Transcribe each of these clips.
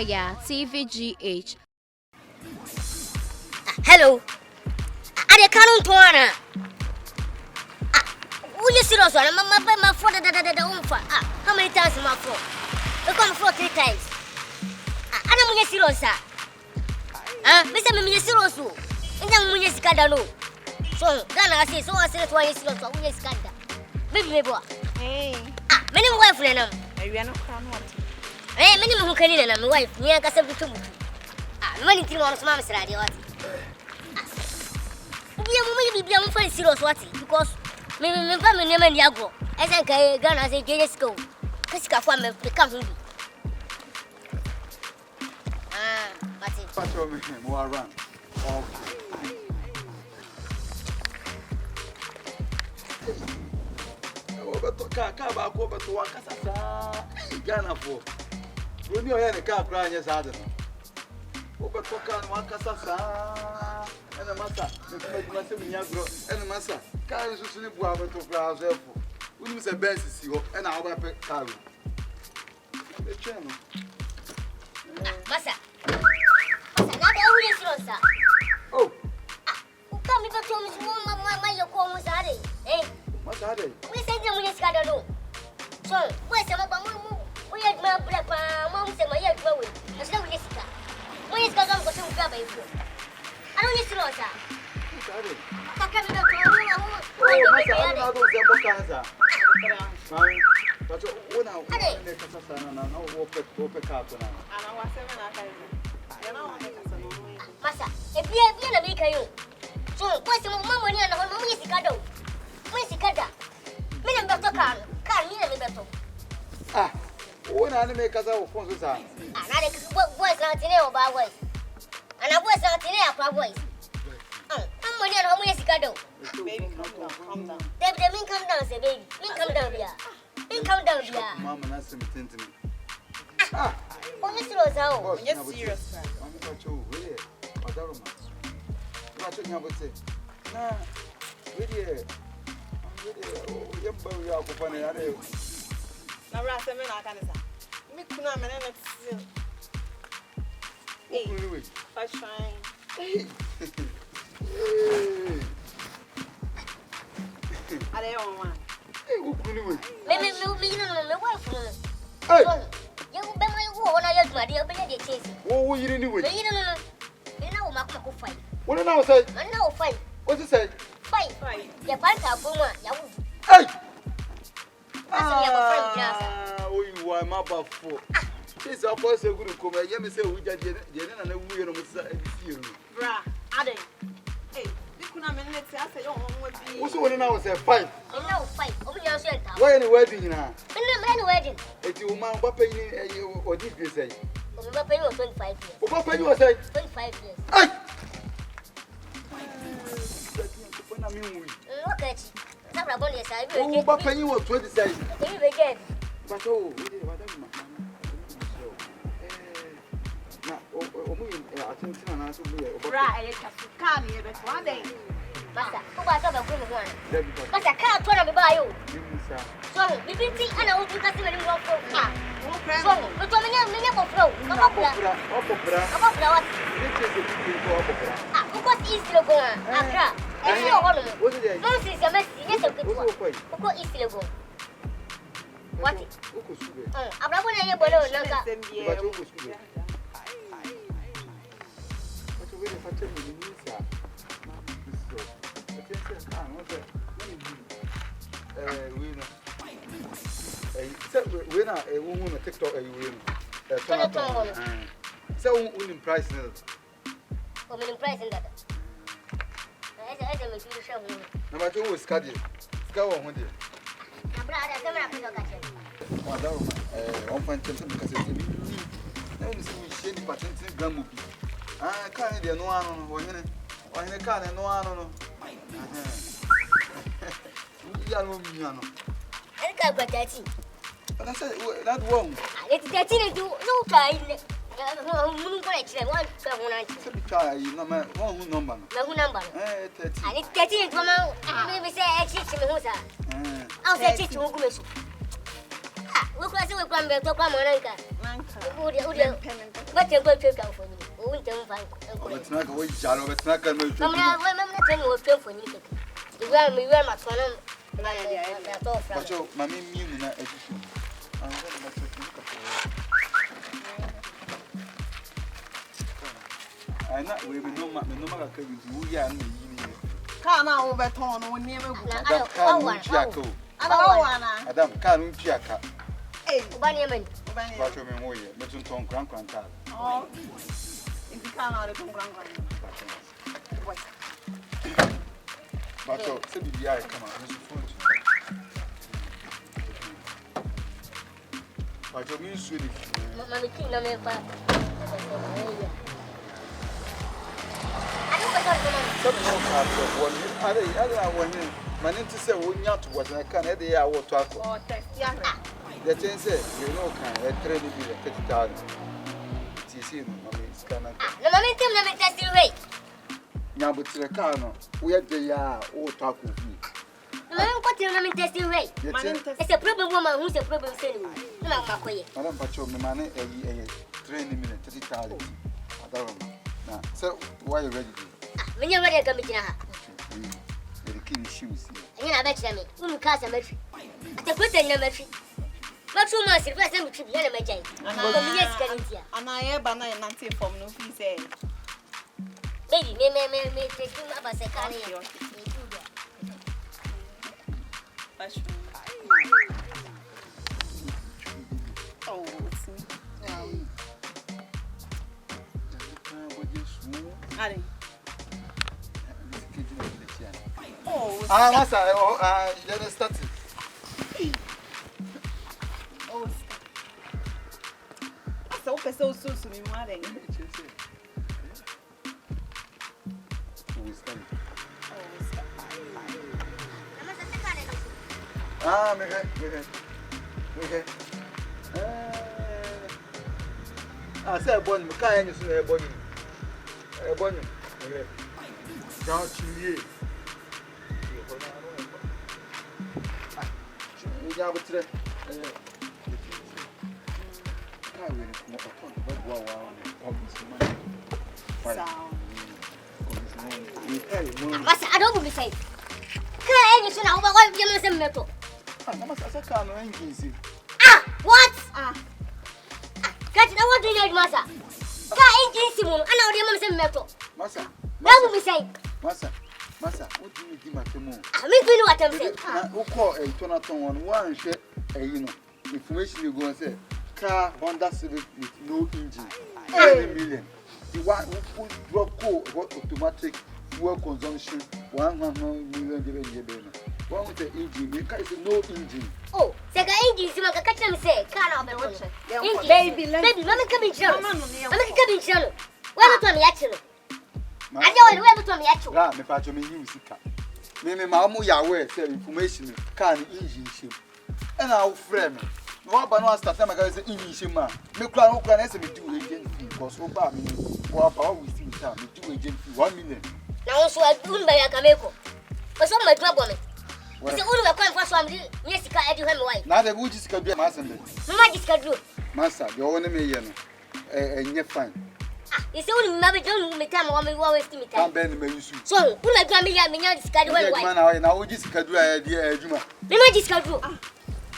Oyaa, Tvgh. Hello. I can't turn. Will you serious? My father, how many times my phone? You come 4 3 times. I don't want serious, sir. Mr. Serious. And then when you scandal. So, Ghana says, so I said, why is serious? When you scandal. Baby, boy. Hey. Many wife, Lenham. We are not crowned. Hey, many who can in my wife, near Cassandra. Many things on Mamma's radio. We are very serious, because my family name and Yago, as I can Ghana as a gay school. Casca farm become him. But it's more around. Car over to one Casa Ghana for. When you hear the car crying, yes, I don't know. Over to one Casa and a master, and a master. Car is usually to browse. We use a bench and our weapon carry. The channel. Massa. Oh, come back to me, my your call was at it. Eh? What's that? We said we just got to know. So, where's some of them? We had my black moms and my young boy. As long as Jessica. We just got on for some grab. I don't need to know, sir. I can't be back Massa, if you have been a baker, so what's some more money on the home? Where's the cado? Where's the cada? Minimum better can't mean a better. When I make us our phones are. And I was not in our voice. And I was not in our voice. I'm money on home. Where's the cado? Baby, calm down. They mean come down, say baby. Mean come down here. Mean come down here. Mamma, that's something to me. Oh, this was how. Yes, serious. I'm not sure. Really? I don't know. What you have to say? Nah, really. I'm very out of money. Now, Rassaman, I can't say. Me kuna man next. Hey, I shine. Hey. I don't want. Hey, who could do it? Let me know wife. Hey, You be my woman, I have my dear Benny chase. what you didn't do it? You know, Mako fight. What did I say? I know fight. What you say? Fight. Your pants are Hey! Oh, you are my buffalo. This of course a good come. Let me say, we just did and we are you. Bra, Ade. Hey, you kuna man next. I say, oh, what's the one now? Say, fight. I know fight. Oh, you're saying, why any wedding now? I'm wedding. It's your man, what pay you or did you say? I'm paying 25 years. What pay you say? 25 years. Hey! Look at you. Oh, what pay you was 20 days. Again. But oh, whatever. I think I'm to be a right. Come here, but one day. Master, who was over good one? But I can't turn me by you. So, we didn't think I know you can see when you go for car. So, but when you go flow, come up there. Come up there. Who got easy to go on? Accra. And you all of it. Most is a mess. Yes, a good one. Who got easy to go? What? I'm not going to hear what I'm we're not a woman of TikTok. So, winning price. Woman price in that. I don't show you. Number 2 is Caddy. Go on with it. I'm On find something because it's a patent gram. I can't get no one or in a car and no one. I can't get that. But I said that one. It's getting to no kind. One try no man, one number. No number. And it's getting from maybe say I teach me who's that. I'll say teach you. Look, I see what I'm going to come on. What you go to come for me? We don't find. It's not going to Jalo, it's not going to For you. You wear me, wear my son. But your mammy, me, education. I'm not women, no matter who are me. Can't overturn when near Adam can't Jacka. Hey, Bunnyman. But your memory, but you don't grant. Oh, if you can't out of But your CBI come out. But your means really. Mammy King, I'm in fact. My name is when you was I can't every hour talk. The thing said, you know, can a trade be a 50,000. You see, it's kind of. Let me test you right. Now, but the car, we had the all talk with me. Let me test you right. It's a problem woman who's a problem saying, no, Madam Pacho, my money a training minute 30,000. I don't know. Now, so why are you ready? When you're ready, come to her. The king shoes. And I bet you, who cast a metry. The good thing, metry. Not too much, if I send to the enemy. And I have a 19 from no fee say. Baby, may take him up as a carrier. Oh, you started. Oh, so soon, wedding. Ah, me. I said, "Bonnie, my car is a bonnie. A bonnie. Don't you? You have a trip. I don't be safe. Can you say, I want you to metal? Ah, what? Catch the water in your massa. Can you see one? I know the mother's metal. Massa, That will be safe. Massa, what do you do, my moon? I mean, you know what I'm saying. Who call a Tonaton on one share information you go and say, car Honda Civic with no engine. 1 million. The one who drop what automatic fuel consumption 1 million given. One with the engine, you can't say no engine. Oh, second engine, you can catch them say, can't have a watch. Baby, Mamma come in channel. Mamma come in channel. Where to me actually? I know where to me actually. Ah, me patch me use it. Me, Mamu Yahweh say information can engine ship. And our friend, no one no start time I say engine man. Me cry no cry say me do agent fee because so bad me. What about we see time me do agent fee 1 million. Now so I do by Akameko. But some my trouble me. It's the only way for some yes, I do him why. Now the good is can be master. Mama just can do. Master, the only me and you fine. It's only maybe don't me time when we always me time. I'm Ben me use. So, who like me ya this guy why? Man, now we just can do idea Juma. Me just can do.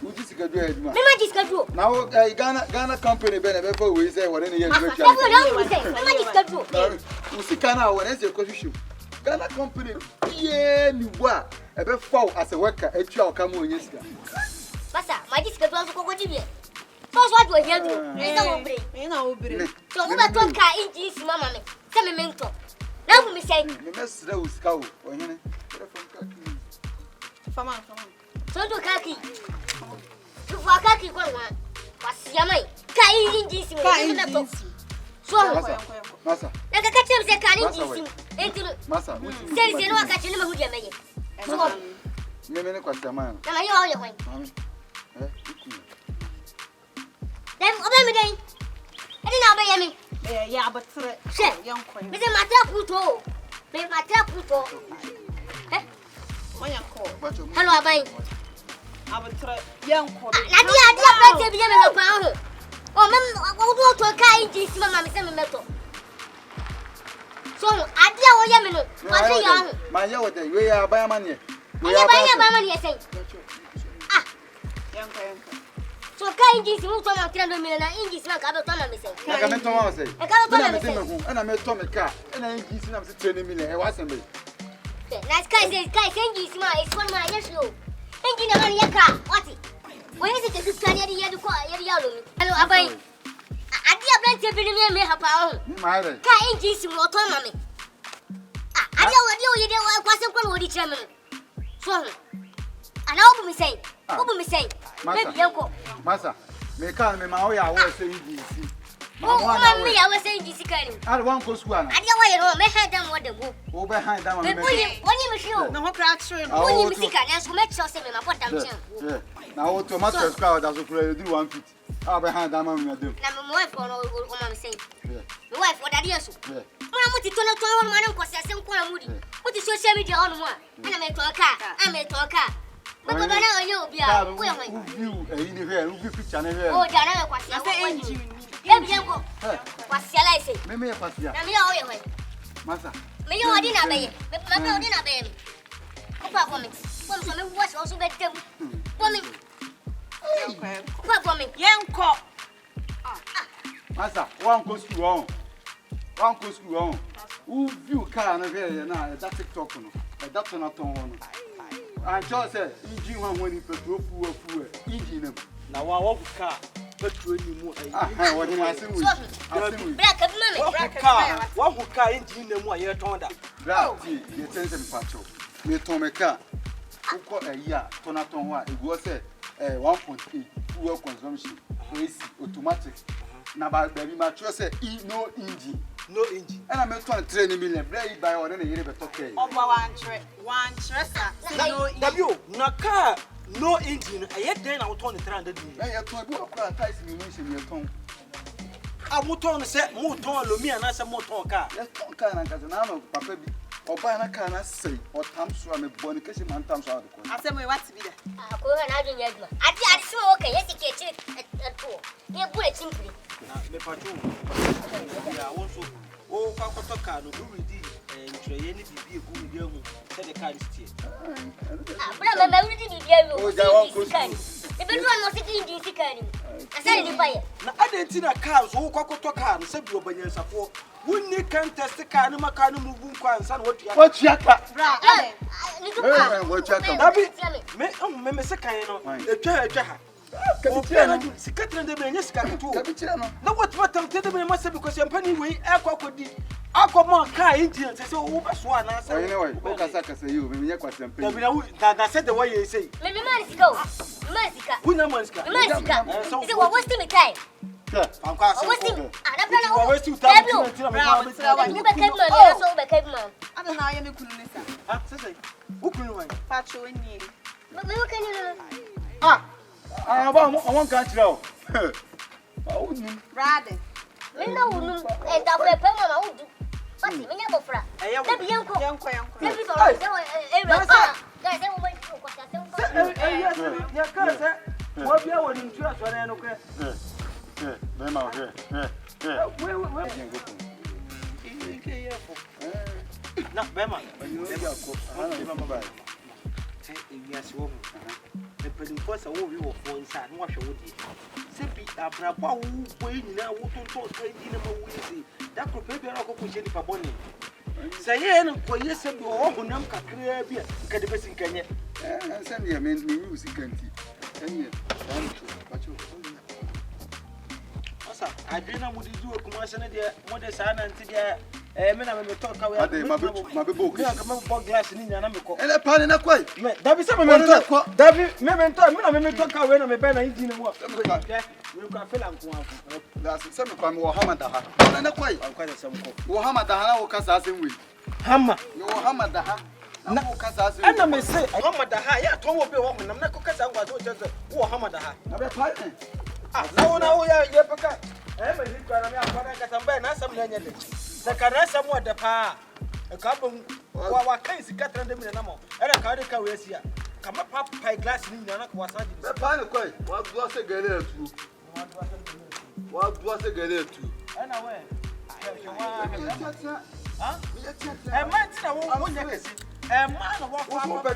We just can do Juma. Me just can do. Now Ghana company Ben before we say what any year. Me just can do. We see Ghana when it's a coffee shop. Ghana company yeah ni wa e be fall as a worker e twa ka mo onyesika. Masa, my just can do ko go first what we here do. Me na obre. So we be talk car engine mama me. Say me mentor. Now we say me mesre o sika o ohene. Fama. So do kaki. You for kaki go wan. Wasia mai. Car engine so Masa. Na ka catch me say car engine Masa. Say no ka catch me hu dia meye. So me ne kwasa man. na ma yo wan. Dem obe me den. Edi na obe yemi. Yeah, but young queen. Me say mata puto. Me mata puto. Eh? When you call. Hello abai. I would try young queen. Na dia plan te bi me pa ho. Oh engine si mama me se me meto. So ade a wo ye me no. Wa se ya ho. Ma ye wo dey we ya ban ma ne. We ya ban ma ne say. Ah. Yanko. So ka engine si mu to na 300 million na engine si ma ka be to na me say. Na ka me to ma say. E ka to na me say. Na me to me car. Na engine si na me 300 million. E wa se me. Na sky engine si ma is one ma yes yo. Engine na man ye ka. What? When is it to stand here the ko here ya lo mi. Hello abai. Ade ablant bi ni me hapa ho. Ma re. Ka engine si mo to ma me. Ah, ade wo ye de kwase ko no di kire me. So. Ana obu mi say. Obu mi say. Baby yanko. Masa. Me ka me ma Oyaa wo say engine si. Oh, me ya wo say engine si ka ni. Ari wan ko school ana. Ade wo ye no me head am wo de go. Wo be hand down Me me. woni me hwe Na ho kra tree no. woni me sika na so me cho say me ma podam chen. Yeah. Na wo tomato school da so kura you do 150. Ah be hand down me dem. Na me wife no o ma me say. Yeah. Me wife what daddy so. Yeah. Muna muti tono tono ma na nko se nko amudi. Muti social media on mo a. Na me to ka, me to ka. Baba na onye obi a, wo ye hwan. View e ni hwe, view picture na hwe. Oh, ja na me kwase. Na say engine. Baby yanko. Kwase ala ise. Me ya kwase ya. Na me ya wo ye hwan. Masa. Me ye odi na be ye. Me me odi na be ye. Opa for me. Kom so me wash also be tem. For me. Opa for me. Yanko. Masa, wan ko school on. Wan ko school on. Who view car na hwe na that TikTok no. That na ton ho no. And just say engine one when petrol fuel engine na wa car petrol ni mu ah what na asim we Black of mommy. wa car engine na mu aye ton da bra ti ye tense me pacho me ton me car uko eya ton ho a egu say 1.8 fuel consumption AC automatic na ba bi ma tro say no engine and I met 20 million bra e buy one na yere be talk e Oba one tressa. w na car no engine aye den na ton 300 million e ton bi akwa ties me no se me ton a mo ton se mo ton lomi ana se mo ton car e ton car na kaza na no papa bi oba na car na sei o tam so me boni kesi man tam so adko Asem we what be there. Ah, ko na do nyaduma. Ati so o kan yesi ke chiri to. Ye bu e chimpiri. na me pacho ya wo so o kwa kwato car no do ready ntreye ni bibi egu wi ahu se the car is tie Ah, bra me wuri di bibia wi o. O ja wan ko E be do no se ki ndi sika ni. Asa ni pa ye. na adenti na car so wo kwato car no se bi obanyansafo wonni contest car no maka no mu bu kwa ansa na wotua what yaka Bra, Ni to pa. what yaka Dabi me se kan no etwa ha kabitira no sikatra de me nya sikatu kabitira no na what matter de me must because yampani we akokodi akoma car engine say wo be so ana say anyway o kasa you me nya kwasem pe dabi na said the way you say Me man sika o. Man sika. wuna manska Me man sika. Is what wasting me time. anka say Wasting. Ah, na bra na wo o. waste Bra, time ni be kai man, na so be kai man. Ada na ye me kunu ni sa. ah say ukunu wan Pacho ni. Me wo kan ni. ba won kan tira o o nu Brother. Me na wunu e da fe pe mama wo du. Pati me nya bofra. Da bi yanko. Yanko. Da bi so e re. Ah, da se wo mo ko ta se wo. yes ya ka say wo bia wo ni ntura so na no kre be ma we na bema yes wo the pedimpo sa wo wi wo fo nsa na wo hwe wo die se bi abraba wo boy nyina wo tonto so di na ma wo yi da ko pe bia na ko ko je ni pa bonni se ye no ko ye se bi wo honam kakra bia ka de besin kanye send ye me use kanti enye pacho asa adwena mu di du okuma se ne de mo de sa na nti de me na me talk away ade ma be bo me ka me bo glass ni nyana me ko ele pane na kwai me dabi se me talk dabi me talk me na me talk away na me be na engine mu we ka feel am ko afu da se me kwa me wo hamada ha na kwai an kwa se mko wo hamada ha na wo kasa asen we hamma yo wo hamada ha na wo kasa asen ana me say hamada ha ya to wo be wo nam na ko kasa ngwa so je wo hamada ha na be pane na wo ya paka me ni kwa na me akwa ka tambaye na sam na nyele sakara sam wo da pa ka bon wa kan sika 300 million na mo era ka de ka we sia ka ma pap pie glass ni nyana ko wasa di be pane kwai wa do se gele tu wa do se gele tu And I went. Huh? A man, I won't get a man of what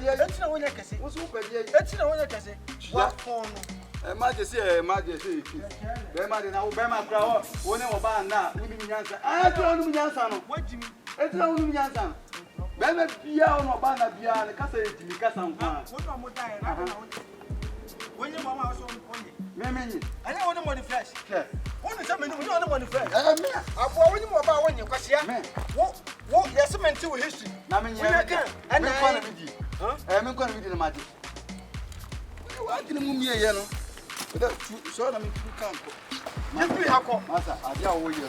it's no one can see. What's over here? It's no one can see. What phone? Emergency, emergency. Bema de na Bema crowd. One of Bana, we mean answer. I don't know answer. What do you mean? It's not only answer. Bema Pia or Bana Pia, and Casa to Casa. What more time? When your mamma was on Mammy, I don't want to money fresh. Only something you don't want to fresh. I'm going more about when you because yeah. What yes, meant to history. going to be I'm going to be the magic. I didn't move here, you know. So I'm in camp. Master, I dare all you.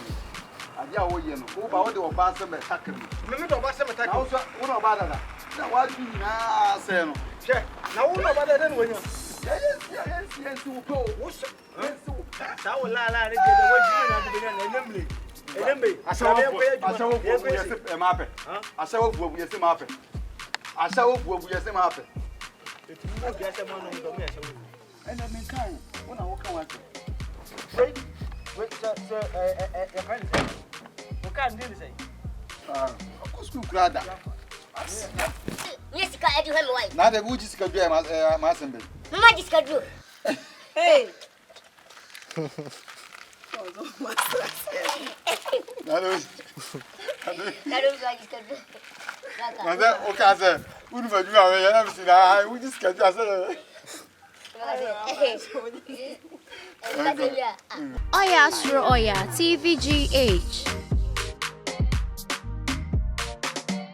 I dare all you know. Who about the Obasa attacking me? Remember Obasa attacking also, what about that? Now, what do you now say? Now, what about that when you yes, you go. That will lie, the way you I shall map. I shall go with the map. I shall go with the map. It's more gas among the and I mean, kind when I walk away. Wait, your friend, you can't do the same. Of course, you glad that. Yes, I do have wife. Now the wood is going to be a master. Magic do. Hey. Oyaa, Suro, Oyaa, Tvgh.